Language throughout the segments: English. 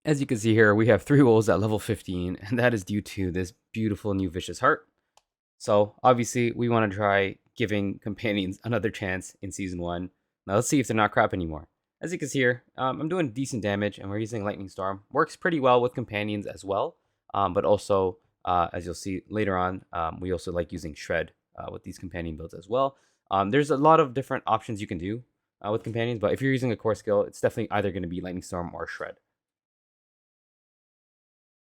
As you can see here, we have 3 wolves at level 15, and that is due to this beautiful new vicious heart. So obviously we want to try giving companions another chance in season 1. Now let's see if they're not crap anymore. As you can see here, I'm doing decent damage, and we're using Lightning Storm. Works pretty well with companions as well, but also, as you'll see later on, we also like using Shred with these companion builds as well. There's a lot of different options you can do with companions, but if you're using a core skill, it's definitely either going to be Lightning Storm or Shred.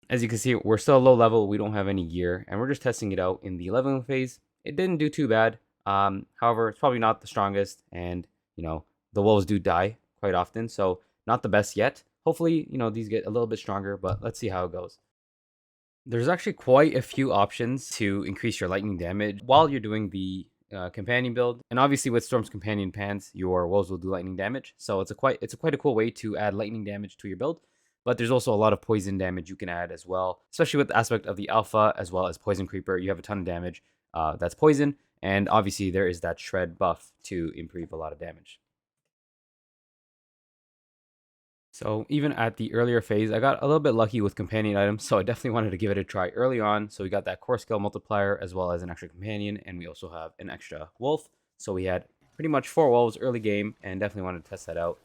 As you can see, we're still low level. We don't have any gear, and we're just testing it out in the leveling phase. It didn't do too bad. However, it's probably not the strongest, and the wolves do die quite often, so not the best yet. Hopefully, these get a little bit stronger, but let's see how it goes. There's actually quite a few options to increase your lightning damage while you're doing the companion build, and obviously with Storm's companion pants, your wolves will do lightning damage. So it's quite a cool way to add lightning damage to your build. But there's also a lot of poison damage you can add as well, especially with the aspect of the alpha as well as poison creeper. You have a ton of damage that's poison, and obviously there is that shred buff to improve a lot of damage. So even at the earlier phase, I got a little bit lucky with companion items, so I definitely wanted to give it a try early on. So we got that core skill multiplier as well as an extra companion, and we also have an extra wolf. So we had pretty much 4 wolves early game, and definitely wanted to test that out.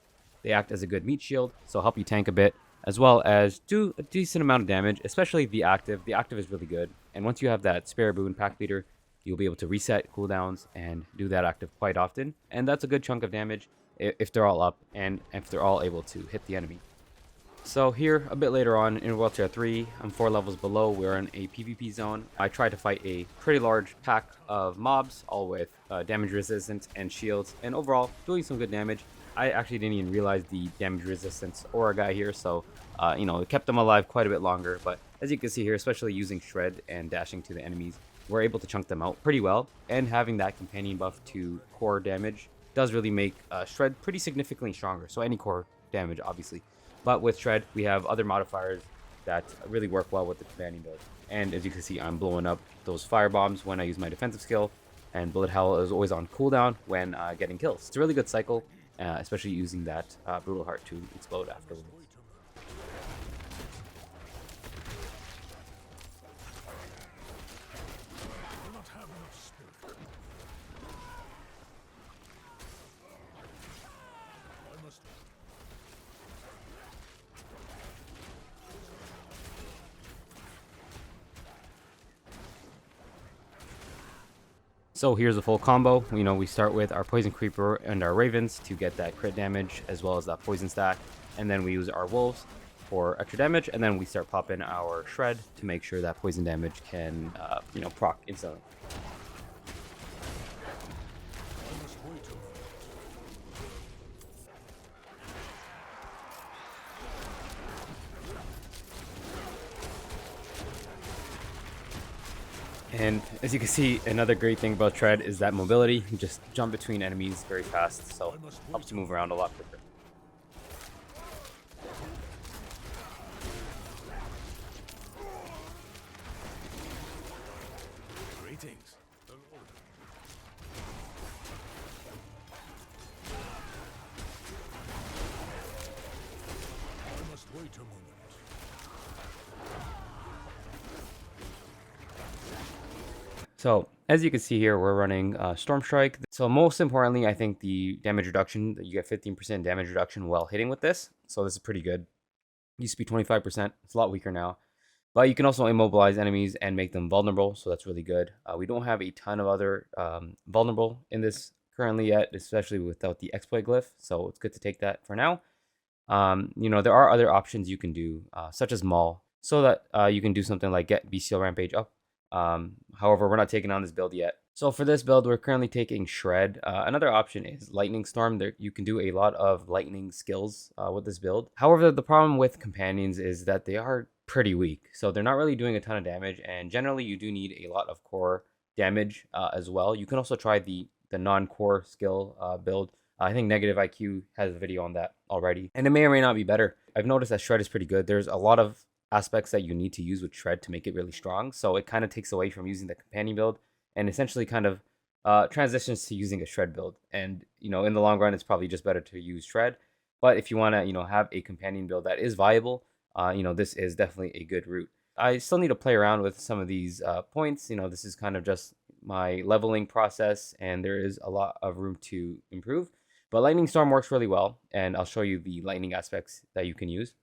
They act as a good meat shield, so help you tank a bit, as well as do a decent amount of damage, especially the active. The active is really good, and once you have that spare boon pack leader, you'll be able to reset cooldowns and do that active quite often, and that's a good chunk of damage if they're all up and if they're all able to hit the enemy. So here, a bit later on, in World Tier 3, I'm 4 levels below, we're in a PvP zone. I tried to fight a pretty large pack of mobs, all with damage resistance and shields, and overall, doing some good damage. I actually didn't even realize the damage resistance aura guy here, so, it kept them alive quite a bit longer. But as you can see here, especially using Shred and dashing to the enemies, we're able to chunk them out pretty well, and having that companion buff to core damage does really make Shred pretty significantly stronger, so any core damage, obviously. But with Shred, we have other modifiers that really work well with the companion build. And as you can see, I'm blowing up those fire bombs when I use my defensive skill, and Bullet Hell is always on cooldown when getting kills. It's a really good cycle, especially using that Brutal Heart to explode afterwards. So here's a full combo. We start with our Poison Creeper and our Ravens to get that crit damage as well as that poison stack. And then we use our Wolves for extra damage. And then we start popping our Shred to make sure that poison damage can, proc instantly. And as you can see, another great thing about Shred is that mobility. You just jump between enemies very fast, so helps you move around a lot quicker. Greetings. I must wait a moment. So as you can see here, we're running Storm Strike. So most importantly, I think the damage reduction, you get 15% damage reduction while hitting with this. So this is pretty good. Used to be 25%. It's a lot weaker now. But you can also immobilize enemies and make them vulnerable. So that's really good. We don't have a ton of other vulnerable in this currently yet, especially without the exploit glyph. So it's good to take that for now. There are other options you can do, such as Maul, so that you can do something like get Bestial Rampage up. However, we're not taking on this build yet. So for this build, we're currently taking Shred. Another option is Lightning Storm. You can do a lot of lightning skills with this build. However, the problem with companions is that they are pretty weak. So they're not really doing a ton of damage, and generally you do need a lot of core damage as well. You can also try the non-core skill build. I think Negative IQ has a video on that already, and it may or may not be better. I've noticed that Shred is pretty good. There's a lot of aspects that you need to use with Shred to make it really strong, so it kind of takes away from using the companion build and essentially kind of transitions to using a Shred build. And in the long run, it's probably just better to use Shred. But if you want to have a companion build that is viable, this is definitely a good route. I still need to play around with some of these points. This is kind of just my leveling process, and there is a lot of room to improve. But Lightning Storm works really well, and I'll show you the lightning aspects that you can use.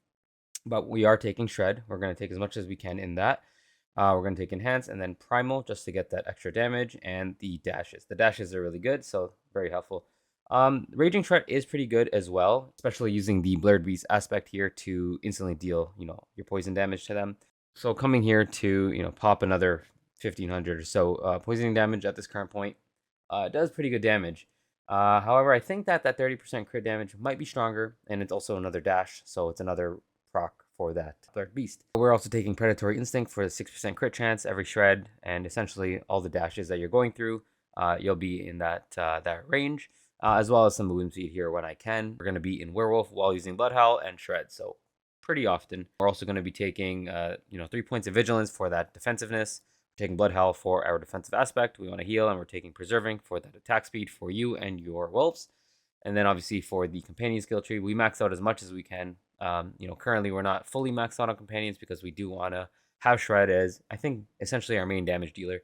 But we are taking Shred. We're going to take as much as we can in that. We're going to take Enhance and then Primal just to get that extra damage, and the dashes. The dashes are really good, so very helpful. Raging Shred is pretty good as well, especially using the Blurred Beast aspect here to instantly deal, your poison damage to them. So coming here to, pop another 1500 or so poisoning damage at this current point does pretty good damage. However, I think that 30% crit damage might be stronger, and it's also another dash, so it's another proc for that Blurred Beast. We're also taking Predatory Instinct for the 6% crit chance every shred, and essentially all the dashes that you're going through, you'll be in that range, as well as some Movement Speed here when I can. We're going to be in Werewolf while using Blood Howl and Shred, so pretty often. We're also going to be taking 3 points of Vigilance for that defensiveness. We're taking Blood Howl for our defensive aspect. We want to heal, and we're taking Preserving for that attack speed for you and your wolves. And then obviously for the companion skill tree, we max out as much as we can. Currently we're not fully maxed out on companions because we do want to have Shred as, I think, essentially our main damage dealer.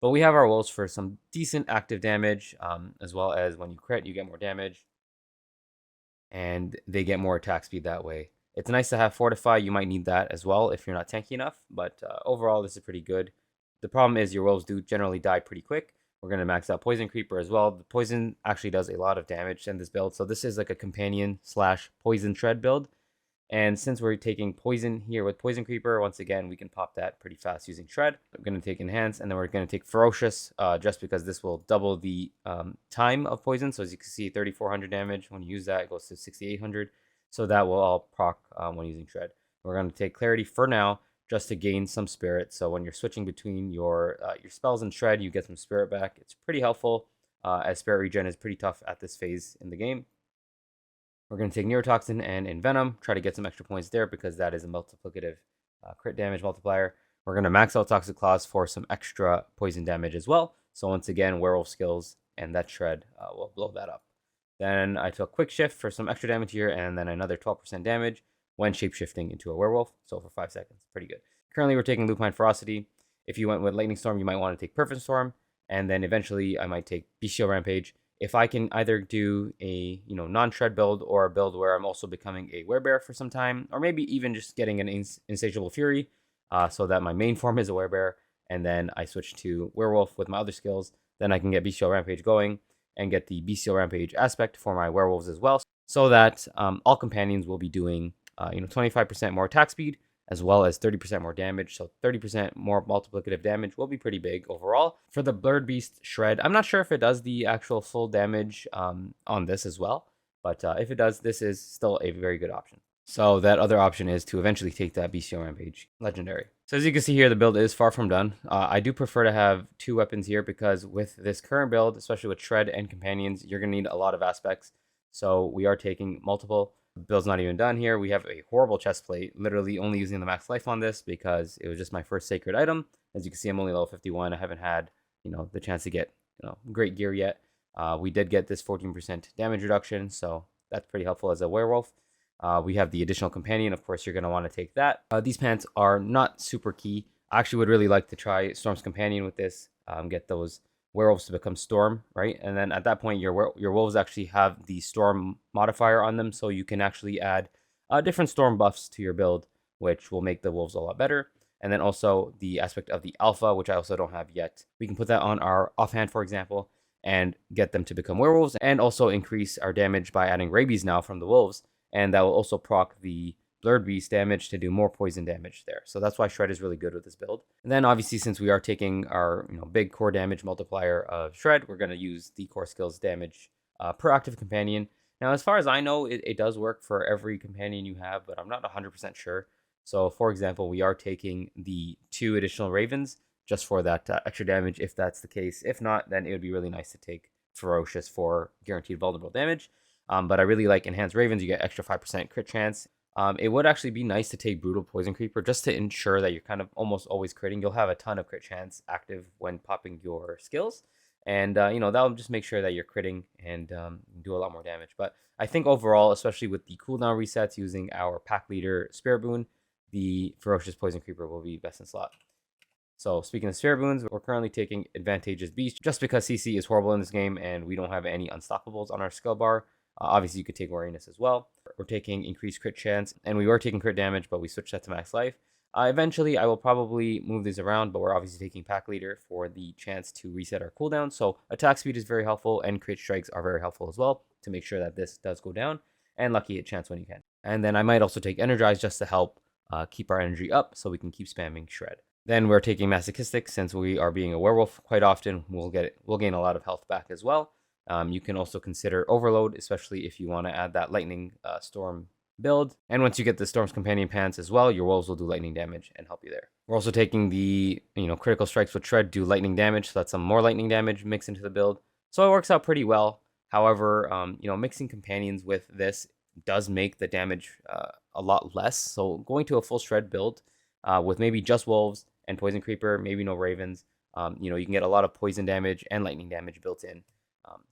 But we have our wolves for some decent active damage, as well as when you crit, you get more damage. And they get more attack speed that way. It's nice to have Fortify. You might need that as well if you're not tanky enough. But overall, this is pretty good. The problem is your wolves do generally die pretty quick. We're going to max out Poison Creeper as well. The poison actually does a lot of damage in this build. So this is like a companion / poison shred build. And since we're taking poison here with Poison Creeper, once again, we can pop that pretty fast using Shred. We're going to take Enhance, and then we're going to take Ferocious, just because this will double the time of poison. So as you can see, 3,400 damage. When you use that, it goes to 6,800. So that will all proc when using Shred. We're going to take Clarity for now, just to gain some spirit. So when you're switching between your spells and Shred, you get some spirit back. It's pretty helpful, as spirit regen is pretty tough at this phase in the game. We're going to take Neurotoxin and Envenom, try to get some extra points there because that is a multiplicative crit damage multiplier. We're going to max out Toxic Claws for some extra poison damage as well. So once again, Werewolf skills and that Shred will blow that up. Then I took Quick Shift for some extra damage here, and then another 12% damage when shapeshifting into a werewolf. So for 5 seconds, pretty good. Currently, we're taking Lupine Ferocity. If you went with Lightning Storm, you might want to take Perfect Storm, and then eventually I might take Bestial Rampage. If I can either do a non-shred build or a build where I'm also becoming a Werebear for some time, or maybe even just getting an Insatiable Fury, so that my main form is a Werebear, and then I switch to Werewolf with my other skills, then I can get Bestial Rampage going and get the Bestial Rampage aspect for my werewolves as well, so that all companions will be doing 25% more attack speed, as well as 30% more damage. So 30% more multiplicative damage will be pretty big overall. For the Blurred Beast Shred, I'm not sure if it does the actual full damage on this as well, but if it does, this is still a very good option. So that other option is to eventually take that Bestial Rampage Legendary. So as you can see here, the build is far from done. I do prefer to have 2 weapons here because with this current build, especially with Shred and Companions, you're going to need a lot of aspects. So we are taking multiple. The build's not even done here. We have a horrible chest plate, literally only using the max life on this because it was just my first sacred item. As you can see, I'm only level 51. I haven't had, the chance to get, great gear yet. We did get this 14% damage reduction, so that's pretty helpful as a werewolf. We have the additional companion. Of course, you're going to want to take that. These pants are not super key. I actually would really like to try Storm's Companion with this, get those werewolves to become Storm, right? And then at that point, your wolves actually have the Storm modifier on them, so you can actually add different Storm buffs to your build, which will make the wolves a lot better. And then also the aspect of the Alpha, which I also don't have yet. We can put that on our offhand, for example, and get them to become werewolves, and also increase our damage by adding Rabies now from the wolves, and that will also proc the Blurred Beast damage to do more poison damage there. So that's why Shred is really good with this build. And then obviously, since we are taking our big core damage multiplier of Shred, we're going to use the core skills damage per active companion. Now, as far as I know, it does work for every companion you have, but I'm not 100% sure. So for example, we are taking the 2 additional Ravens just for that extra damage if that's the case. If not, then it would be really nice to take Ferocious for guaranteed vulnerable damage. But I really like Enhanced Ravens. You get extra 5% crit chance. It would actually be nice to take Brutal Poison Creeper just to ensure that you're kind of almost always critting. You'll have a ton of crit chance active when popping your skills. And, that'll just make sure that you're critting and do a lot more damage. But I think overall, especially with the cooldown resets using our Pack Leader Spirit Boon, the Ferocious Poison Creeper will be best in slot. So speaking of Spirit Boons, we're currently taking Advantageous Beast just because CC is horrible in this game and we don't have any Unstoppables on our skill bar. Obviously, you could take Wariness as well. We're taking Increased Crit Chance, and we were taking Crit Damage, but we switched that to Max Life. Eventually, I will probably move these around, but we're obviously taking Pack Leader for the chance to reset our cooldown. So Attack Speed is very helpful, and Crit Strikes are very helpful as well to make sure that this does go down. And Lucky Hit Chance when you can. And then I might also take Energize just to help keep our energy up so we can keep spamming Shred. Then we're taking Masochistic since we are being a werewolf quite often. We'll gain a lot of health back as well. You can also consider Overload, especially if you want to add that Lightning Storm build. And once you get the Storm's Companion Pants as well, your wolves will do lightning damage and help you there. We're also taking the critical strikes with Shred do lightning damage, so that's some more lightning damage mixed into the build. So it works out pretty well. However, mixing companions with this does make the damage a lot less. So going to a full Shred build with maybe just wolves and Poison Creeper, maybe no Ravens, you can get a lot of poison damage and lightning damage built in.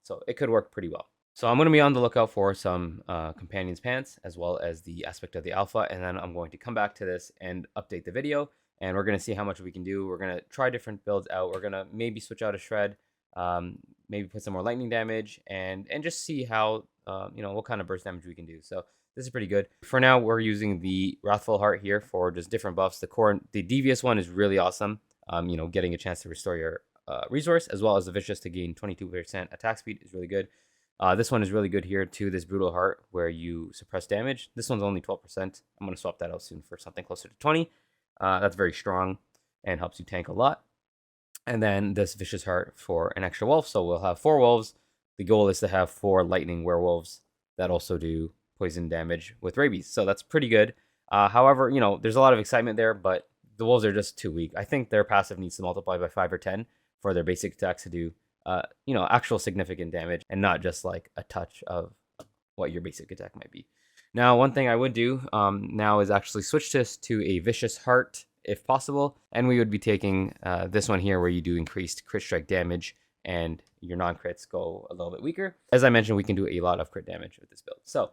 So it could work pretty well. So I'm going to be on the lookout for some Companions Pants as well as the aspect of the alpha, and then I'm going to come back to this and update the video, and we're going to see how much we can do. We're going to try different builds out. We're going to maybe switch out a Shred, maybe put some more lightning damage, and just see how, what kind of burst damage we can do. So this is pretty good. For now, we're using the Wrathful Heart here for just different buffs. The Devious one is really awesome. Getting a chance to restore your resource, as well as the Vicious to gain 22% attack speed is really good. This one is really good here too, this Brutal Heart, where you suppress damage. This one's only 12%. I'm going to swap that out soon for something closer to 20. That's very strong and helps you tank a lot. And then this Vicious Heart for an extra wolf. So we'll have 4 wolves. The goal is to have 4 lightning werewolves that also do poison damage with rabies. So that's pretty good. However, there's a lot of excitement there, but the wolves are just too weak. I think their passive needs to multiply by 5 or 10 for their basic attacks to do, actual significant damage and not just like a touch of what your basic attack might be. Now, one thing I would do now is actually switch this to a Vicious Heart if possible, and we would be taking this one here where you do increased crit strike damage and your non-crits go a little bit weaker. As I mentioned, we can do a lot of crit damage with this build. So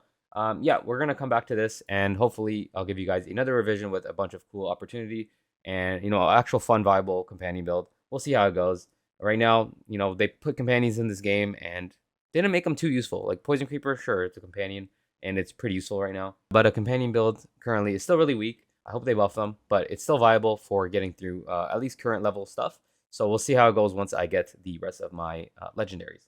yeah, we're going to come back to this, and hopefully I'll give you guys another revision with a bunch of cool opportunity and, actual fun, viable companion build. We'll see how it goes. Right now, they put companions in this game and didn't make them too useful. Like Poison Creeper, sure, it's a companion, and it's pretty useful right now. But a companion build currently is still really weak. I hope they buff them, but it's still viable for getting through at least current level stuff. So we'll see how it goes once I get the rest of my legendaries.